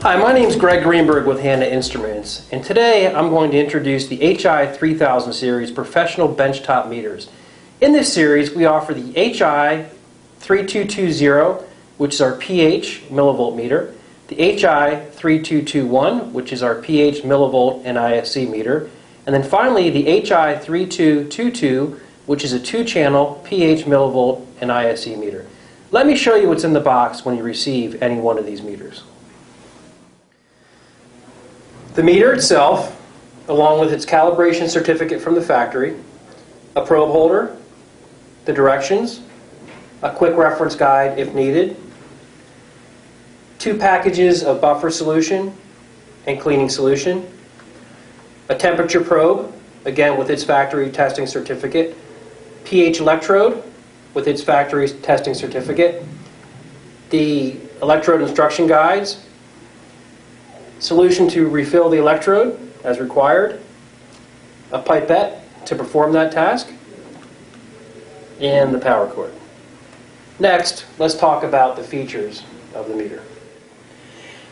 Hi, my name is Greg Greenberg with Hanna Instruments, and today I'm going to introduce the HI3000 series professional benchtop meters. In this series, we offer the HI3220, which is our pH millivolt meter, the HI3221, which is our pH millivolt and ISE meter, and then finally the HI3222, which is a 2-channel pH millivolt and ISE meter. Let me show you what's in the box when you receive any one of these meters. The meter itself, along with its calibration certificate from the factory, a probe holder, the directions, a quick reference guide if needed, 2 packages of buffer solution and cleaning solution, a temperature probe, again with its factory testing certificate, pH electrode with its factory testing certificate, the electrode instruction guides, solution to refill the electrode as required, a pipette to perform that task, and the power cord. Next, let's talk about the features of the meter.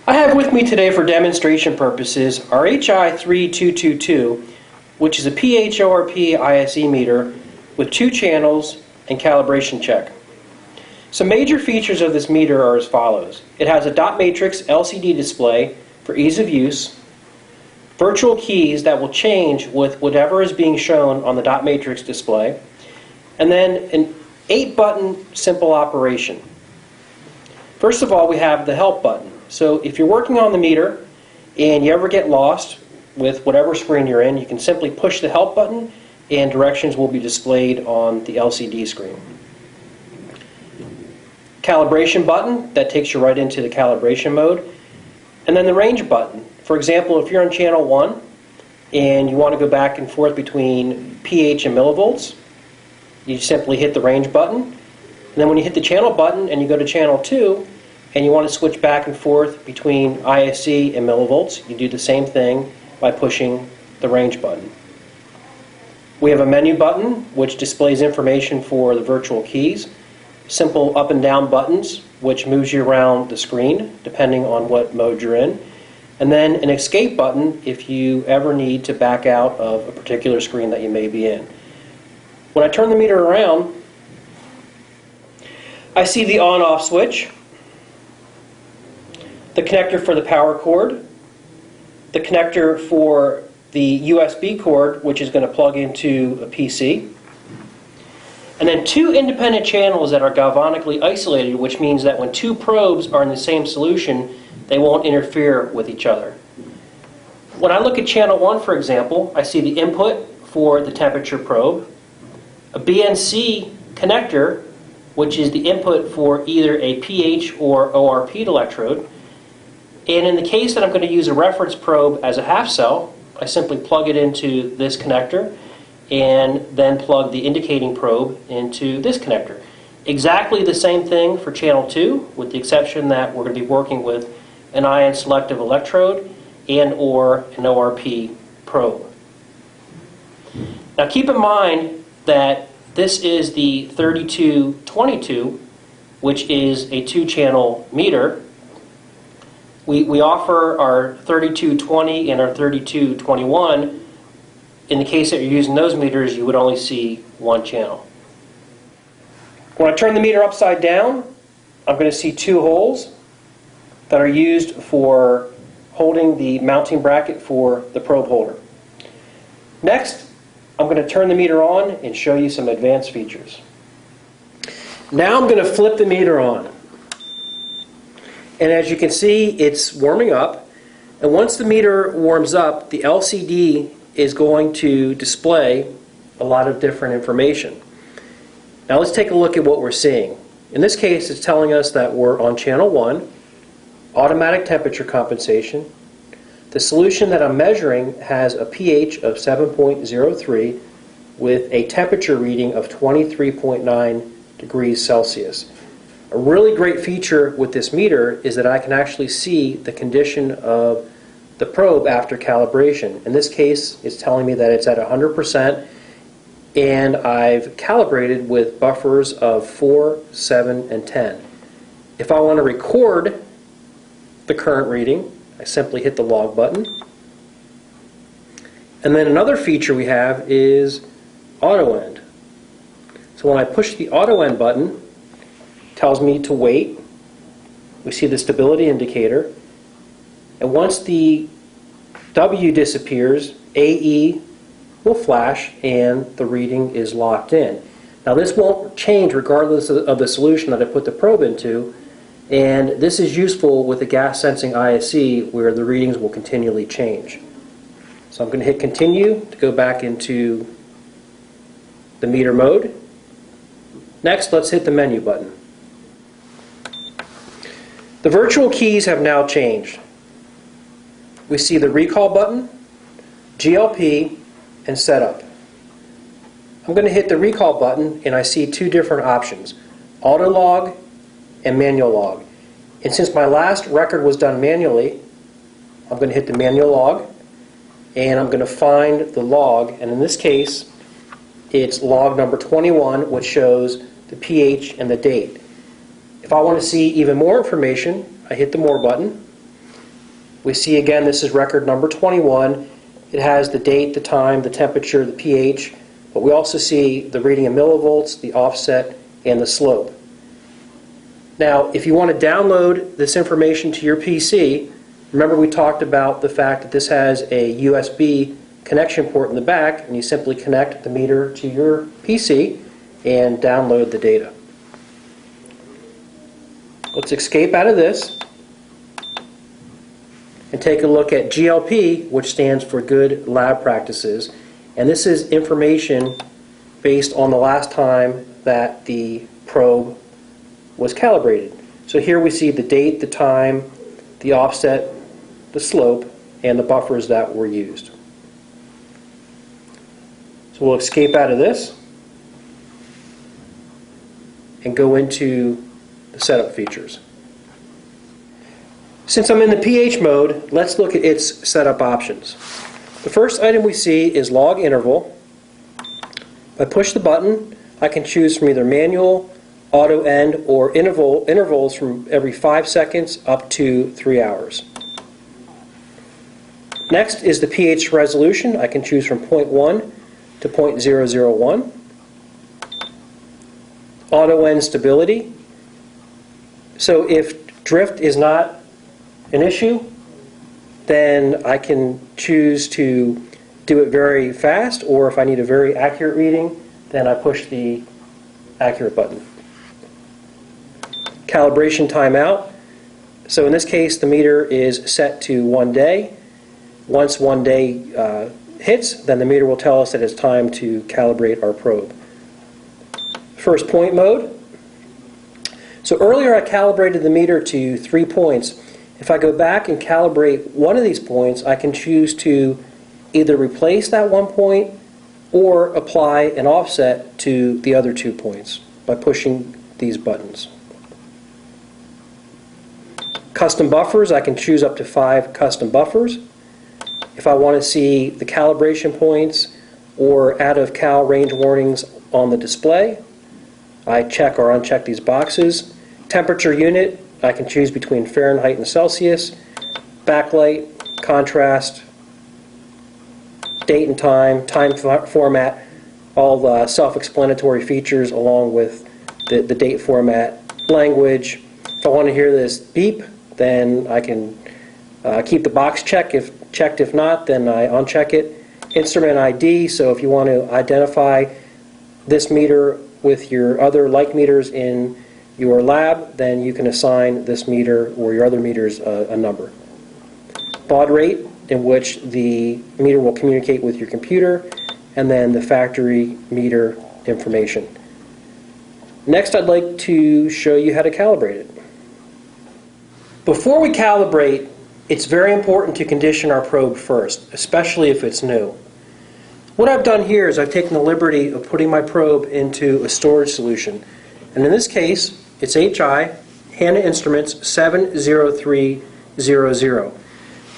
I have with me today for demonstration purposes our HI3222, which is a pH ORP ISE meter with 2 channels and calibration check. Some major features of this meter are as follows. It has a dot matrix LCD display for ease of use, virtual keys that will change with whatever is being shown on the dot matrix display, and then an 8-button simple operation. First of all, we have the help button. So if you're working on the meter and you ever get lost with whatever screen you're in, you can simply push the help button and directions will be displayed on the LCD screen. Calibration button, that takes you right into the calibration mode. And then the range button. For example, if you're on channel 1 and you want to go back and forth between pH and millivolts, you simply hit the range button. And then when you hit the channel button and you go to channel 2 and you want to switch back and forth between ISE and millivolts, you do the same thing by pushing the range button. We have a menu button which displays information for the virtual keys, simple up and down buttons which moves you around the screen depending on what mode you're in, and then an escape button if you ever need to back out of a particular screen that you may be in. When I turn the meter around, I see the on-off switch, the connector for the power cord, the connector for the USB cord which is going to plug into a PC, and then 2 independent channels that are galvanically isolated, which means that when 2 probes are in the same solution, they won't interfere with each other. When I look at channel 1, for example, I see the input for the temperature probe, a BNC connector, which is the input for either a pH or ORP electrode, and in the case that I'm going to use a reference probe as a half cell, I simply plug it into this connector and then plug the indicating probe into this connector. Exactly the same thing for channel 2, with the exception that we're going to be working with an ion selective electrode and or an ORP probe. Now keep in mind that this is the 3222, which is a 2-channel meter. We offer our 3220 and our 3221. In the case that you're using those meters, you would only see 1 channel. When I turn the meter upside down, I'm going to see 2 holes that are used for holding the mounting bracket for the probe holder. Next, I'm going to turn the meter on and show you some advanced features. Now I'm going to flip the meter on. And as you can see, it's warming up. And once the meter warms up, the LCD is going to display a lot of different information. Now let's take a look at what we're seeing. In this case, it's telling us that we're on channel 1, automatic temperature compensation. The solution that I'm measuring has a pH of 7.03 with a temperature reading of 23.9 degrees Celsius. A really great feature with this meter is that I can actually see the condition of the probe after calibration. In this case, it's telling me that it's at 100%, and I've calibrated with buffers of 4, 7, and 10. If I want to record the current reading, I simply hit the log button. And then another feature we have is auto end. So when I push the auto end button, it tells me to wait. We see the stability indicator. And once the W disappears, AE will flash and the reading is locked in. Now this won't change regardless of the solution that I put the probe into, and this is useful with the gas sensing ISE where the readings will continually change. So I'm going to hit continue to go back into the meter mode. Next, let's hit the menu button. The virtual keys have now changed. We see the recall button, GLP, and setup. I'm going to hit the recall button and I see two different options, auto log and manual log. And since my last record was done manually, I'm going to hit the manual log and I'm going to find the log, and in this case it's log number 21, which shows the pH and the date. If I want to see even more information, I hit the more button. We see again this is record number 21. It has the date, the time, the temperature, the pH, but we also see the reading in millivolts, the offset, and the slope. Now, if you want to download this information to your PC, remember we talked about the fact that this has a USB connection port in the back, and you simply connect the meter to your PC and download the data. Let's escape out of this and take a look at GLP, which stands for Good Lab Practices. And this is information based on the last time that the probe was calibrated. So here we see the date, the time, the offset, the slope, and the buffers that were used. So we'll escape out of this and go into the setup features. Since I'm in the pH mode, let's look at its setup options. The first item we see is log interval. If I push the button, I can choose from either manual, auto end, or intervals from every 5 seconds up to 3 hours. Next is the pH resolution. I can choose from 0.1 to 0.001. Auto end stability. So if drift is not an issue, then I can choose to do it very fast, or if I need a very accurate reading, then I push the accurate button. Calibration timeout. So in this case, the meter is set to 1 day. Once 1 day hits, then the meter will tell us that it's time to calibrate our probe. First point mode. So earlier I calibrated the meter to 3 points. If I go back and calibrate one of these points, I can choose to either replace that 1 point or apply an offset to the other 2 points by pushing these buttons. Custom buffers, I can choose up to 5 custom buffers. If I want to see the calibration points or out of cal range warnings on the display, I check or uncheck these boxes. Temperature unit, I can choose between Fahrenheit and Celsius. Backlight, contrast, date and time format, all the self-explanatory features along with the date format, language. If I want to hear this beep, then I can keep the box checked. If not, then I uncheck it. Instrument ID, so if you want to identify this meter with your other like meters in your lab, then you can assign this meter or your other meters a number. Baud rate, in which the meter will communicate with your computer, and then the factory meter information. Next, I'd like to show you how to calibrate it. Before we calibrate, it's very important to condition our probe first, especially if it's new. What I've done here is I've taken the liberty of putting my probe into a storage solution. And in this case, it's HI, Hanna Instruments 70300.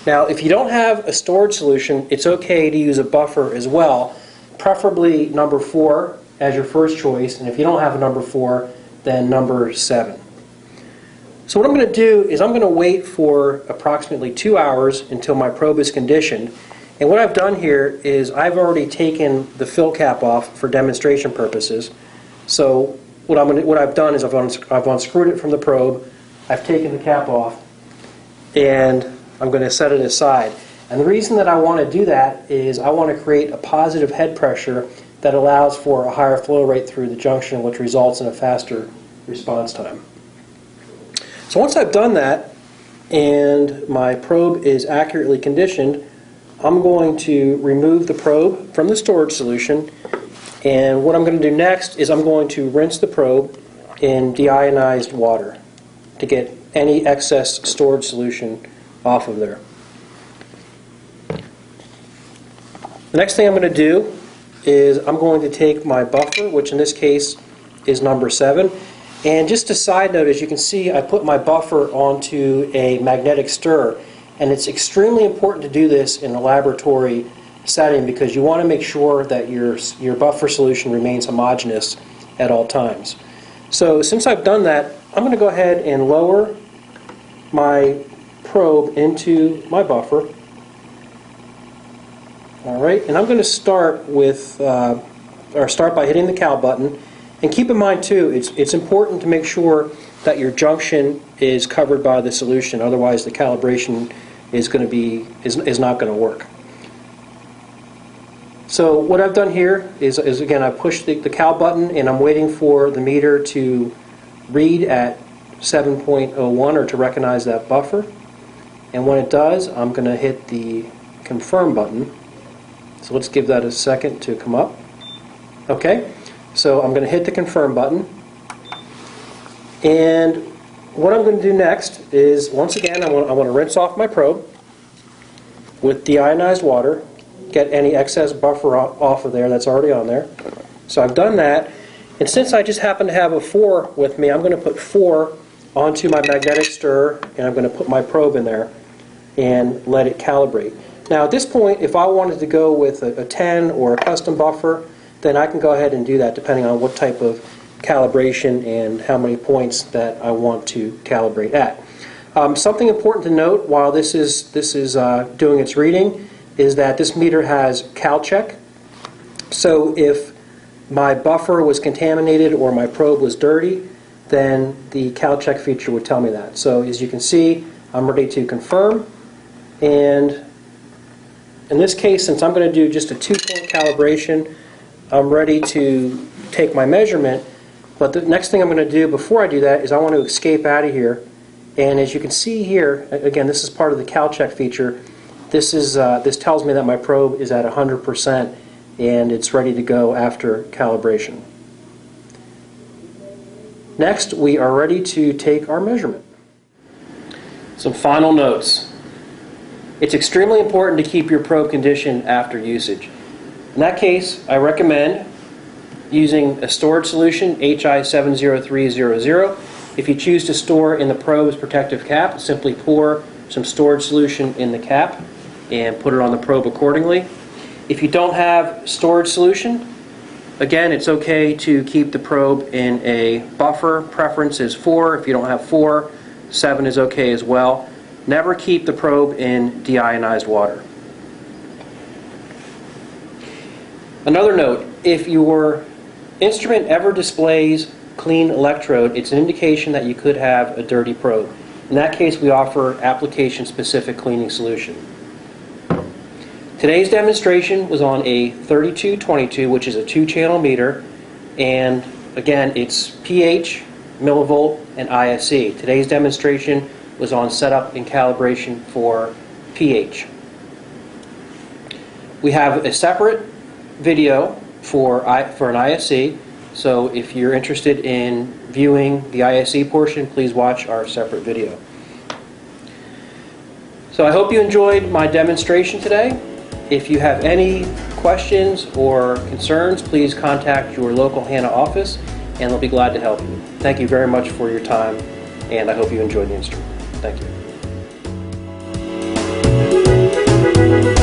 Now, if you don't have a storage solution, it's okay to use a buffer as well, preferably number 4 as your first choice, and if you don't have a number 4, then number 7. So what I'm going to do is I'm going to wait for approximately 2 hours until my probe is conditioned. And what I've done here is I've already taken the fill cap off for demonstration purposes. So what I've done is I've unscrewed it from the probe, I've taken the cap off, and I'm going to set it aside. And the reason that I want to do that is I want to create a positive head pressure that allows for a higher flow rate through the junction, which results in a faster response time. So once I've done that and my probe is accurately conditioned, I'm going to remove the probe from the storage solution, and what I'm going to do next is I'm going to rinse the probe in deionized water to get any excess storage solution off of there. The next thing I'm going to do is I'm going to take my buffer, which in this case is number 7. And just a side note, as you can see, I put my buffer onto a magnetic stir. And it's extremely important to do this in a laboratory setting because you want to make sure that your buffer solution remains homogeneous at all times. So since I've done that, I'm going to go ahead and lower my probe into my buffer. All right, and I'm going to start with, start by hitting the cal button. And keep in mind too, it's important to make sure that your junction is covered by the solution. Otherwise, the calibration is not going to work. So what I've done here is again, I pushed the cal button, and I'm waiting for the meter to read at 7.01 or to recognize that buffer. And when it does, I'm going to hit the confirm button. So let's give that a second to come up. Okay, so I'm going to hit the confirm button. And what I'm going to do next is, once again, I want to rinse off my probe with deionized water, get any excess buffer off of there that's already on there. So I've done that. And since I just happen to have a 4 with me, I'm going to put 4 onto my magnetic stir, and I'm going to put my probe in there and let it calibrate. Now at this point, if I wanted to go with a 10 or a custom buffer, then I can go ahead and do that depending on what type of calibration and how many points that I want to calibrate at. Something important to note while this is doing its reading is that this meter has cal check. So if my buffer was contaminated or my probe was dirty, then the cal check feature would tell me that. So as you can see, I'm ready to confirm, and in this case, since I'm going to do just a 2-point calibration, I'm ready to take my measurement. But the next thing I'm going to do before I do that is I want to escape out of here. And as you can see here, again, this is part of the cal check feature. This tells me that my probe is at 100% and it's ready to go after calibration. Next, we are ready to take our measurement. Some final notes. It's extremely important to keep your probe conditioned after usage. In that case, I recommend using a storage solution, HI70322. If you choose to store in the probe's protective cap, simply pour some storage solution in the cap and put it on the probe accordingly. If you don't have storage solution, again, it's okay to keep the probe in a buffer. Preference is 4. If you don't have 4, 7 is okay as well. Never keep the probe in deionized water. Another note, if your instrument ever displays clean electrode, it's an indication that you could have a dirty probe. In that case, we offer application-specific cleaning solution. Today's demonstration was on a 3222, which is a 2-channel meter, and again, it's pH, millivolt, and ISE. Today's demonstration was on setup and calibration for pH. We have a separate video for an ISE, so if you're interested in viewing the ISE portion, please watch our separate video. So I hope you enjoyed my demonstration today. If you have any questions or concerns, please contact your local Hanna office and they'll be glad to help you. Thank you very much for your time, and I hope you enjoyed the instrument. Thank you.